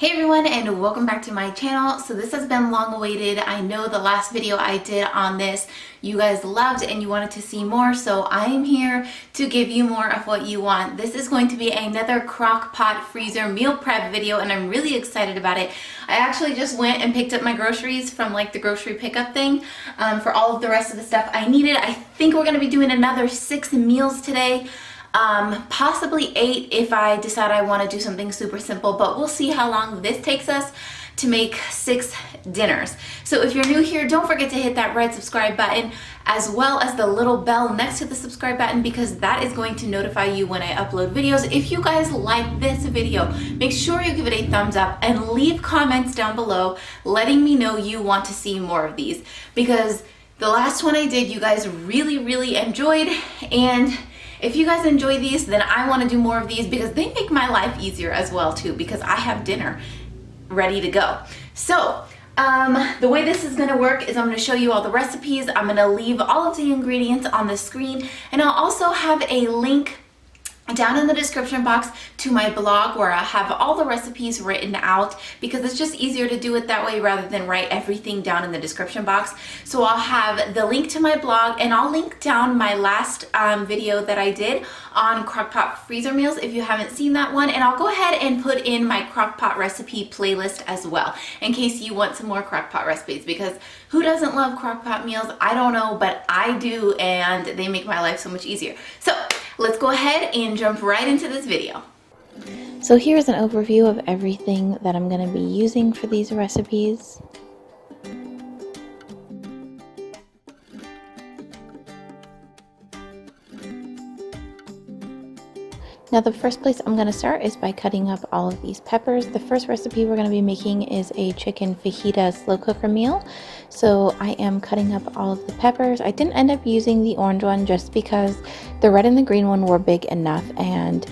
Hey everyone, and welcome back to my channel. So this has been long awaited. I know the last video I did on this you guys loved and you wanted to see more, so I am here to give you more of what you want. This is going to be another Crockpot Freezer meal prep video and I'm really excited about it. I actually just went and picked up my groceries from like the grocery pickup thing for all of the rest of the stuff I needed. I think we're going to be doing another 6 meals today. Possibly 8 if I decide I want to do something super simple, but we'll see how long this takes us to make 6 dinners. So if you're new here, don't forget to hit that red subscribe button as well as the little bell next to the subscribe button, because that is going to notify you when I upload videos. If you guys like this video, make sure you give it a thumbs up and leave comments down below letting me know you want to see more of these, because the last one I did you guys really enjoyed, and if you guys enjoy these, then I want to do more of these because they make my life easier as well too, because I have dinner ready to go. So the way this is going to work is I'm going to show you all the recipes. I'm going to leave all of the ingredients on the screen, and I'll also have a link down in the description box to my blog where I have all the recipes written out, because it's just easier to do it that way rather than write everything down in the description box. So I'll have the link to my blog, and I'll link down my last video that I did on Crockpot Freezer meals if you haven't seen that one, and I'll go ahead and put in my Crockpot recipe playlist as well in case you want some more Crockpot recipes, because who doesn't love Crockpot meals? I don't know, but I do, and they make my life so much easier. So let's go ahead and jump right into this video. So here's an overview of everything that I'm going to be using for these recipes. Now the first place I'm going to start is by cutting up all of these peppers. The first recipe we're going to be making is a chicken fajita slow cooker meal. So I am cutting up all of the peppers. I didn't end up using the orange one just because the red and the green one were big enough, and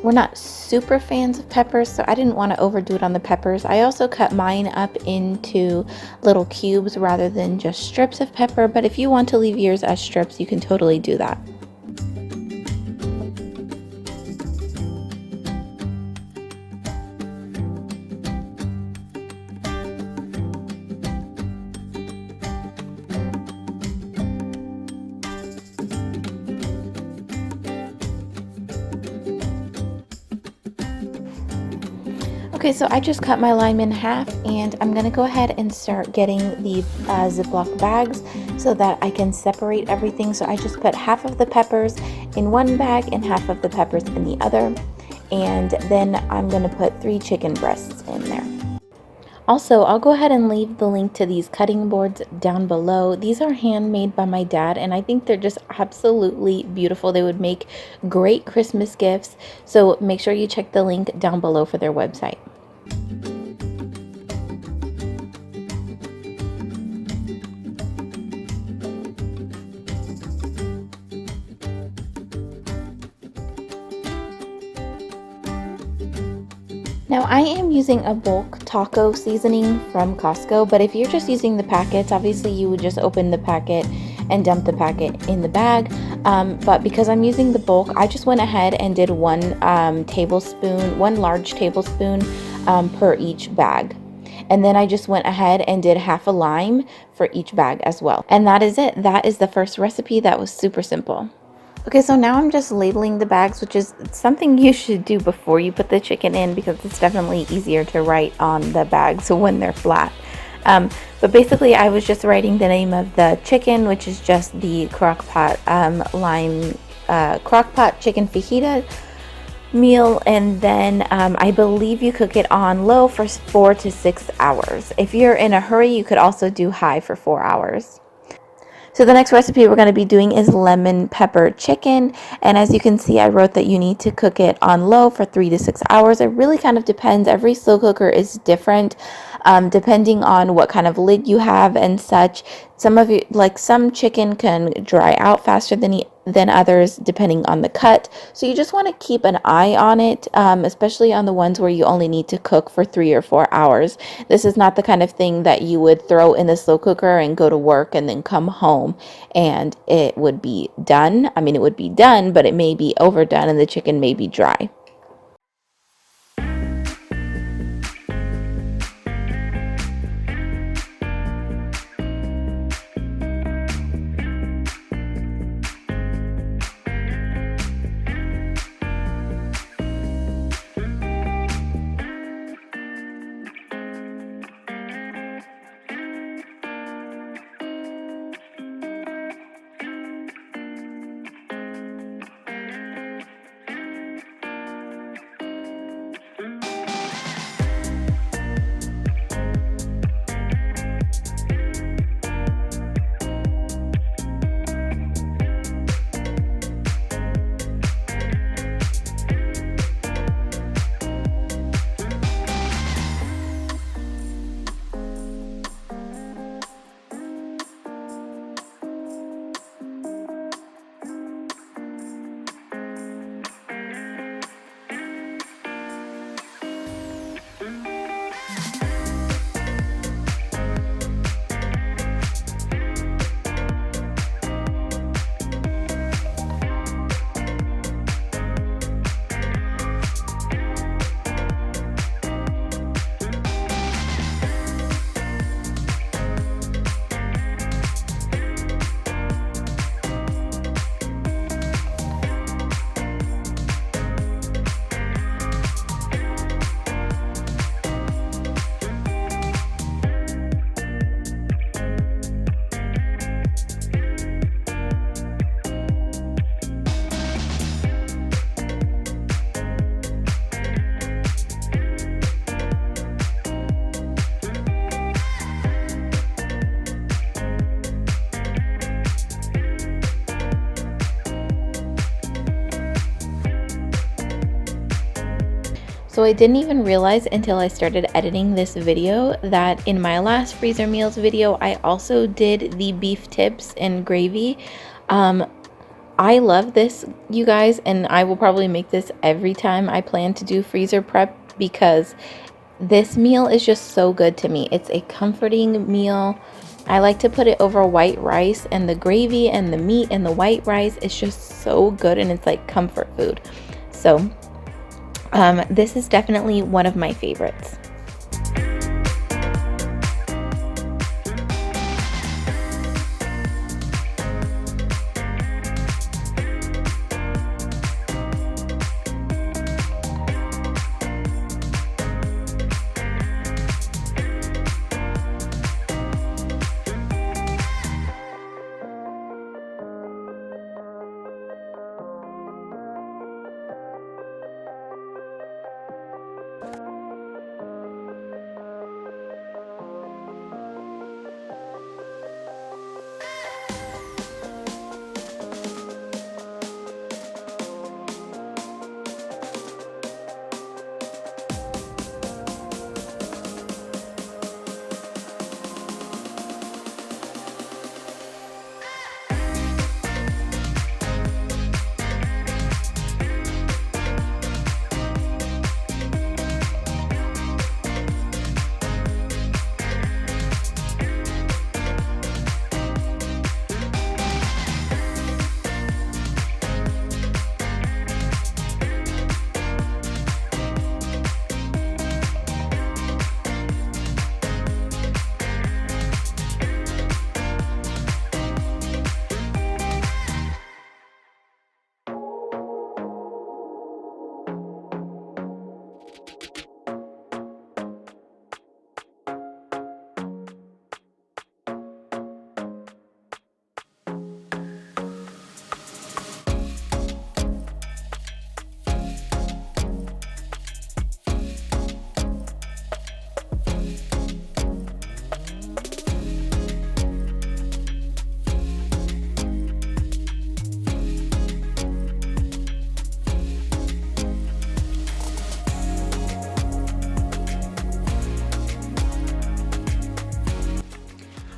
we're not super fans of peppers, so I didn't want to overdo it on the peppers. I also cut mine up into little cubes rather than just strips of pepper, but if you want to leave yours as strips, you can totally do that. Okay, so I just cut my lime in half, and I'm going to go ahead and start getting the Ziploc bags so that I can separate everything. So I just put half of the peppers in one bag and half of the peppers in the other, and then I'm going to put 3 chicken breasts in there. Also, I'll go ahead and leave the link to these cutting boards down below. These are handmade by my dad, and I think they're just absolutely beautiful. They would make great Christmas gifts, so make sure you check the link down below for their website. Now I am using a bulk taco seasoning from Costco, but if you're just using the packets, obviously you would just open the packet and dump the packet in the bag. But because I'm using the bulk, I just went ahead and did one large tablespoon per each bag. And then I just went ahead and did half a lime for each bag as well. And that is it. That is the first recipe. That was super simple. Okay, so now I'm just labeling the bags, which is something you should do before you put the chicken in, because it's definitely easier to write on the bags when they're flat. But basically I was just writing the name of the chicken, which is just the Crockpot Crockpot chicken fajita meal, and then I believe you cook it on low for 4 to 6 hours. If you're in a hurry, you could also do high for 4 hours. So the next recipe we're going to be doing is lemon pepper chicken, and as you can see, I wrote that you need to cook it on low for 3 to 6 hours. It really kind of depends. Every slow cooker is different, depending on what kind of lid you have and such. Some chicken can dry out faster than others depending on the cut. So you just want to keep an eye on it, especially on the ones where you only need to cook for 3 or 4 hours. This is not the kind of thing that you would throw in the slow cooker and go to work and then come home and it would be done. I mean, it would be done, but it may be overdone and the chicken may be dry. So I didn't even realize until I started editing this video that in my last freezer meals video, I also did the beef tips and gravy. I love this, you guys, and I will probably make this every time I plan to do freezer prep because this meal is just so good to me. It's a comforting meal. I like to put it over white rice, and the gravy and the meat and the white rice is just so good, and it's like comfort food. So this is definitely one of my favorites.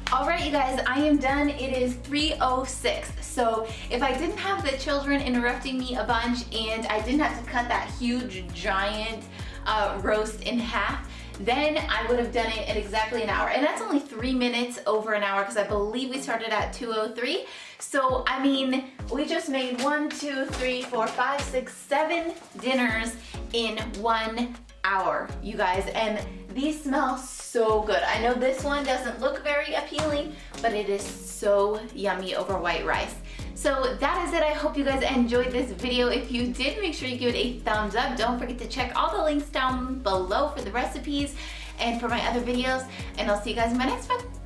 Alright you guys, I am done. It is 3:06. So if I didn't have the children interrupting me a bunch and I didn't have to cut that huge giant roast in half, then I would have done it in exactly an hour. And that's only 3 minutes over an hour because I believe we started at 2:03. So I mean, we just made 1, 2, 3, 4, 5, 6, 7 dinners in 1 hour, you guys, and these smell so good. I know this one doesn't look very appealing, but it is so yummy over white rice. So that is it. I hope you guys enjoyed this video. If you did, make sure you give it a thumbs up. Don't forget to check all the links down below for the recipes and for my other videos, and I'll see you guys in my next one.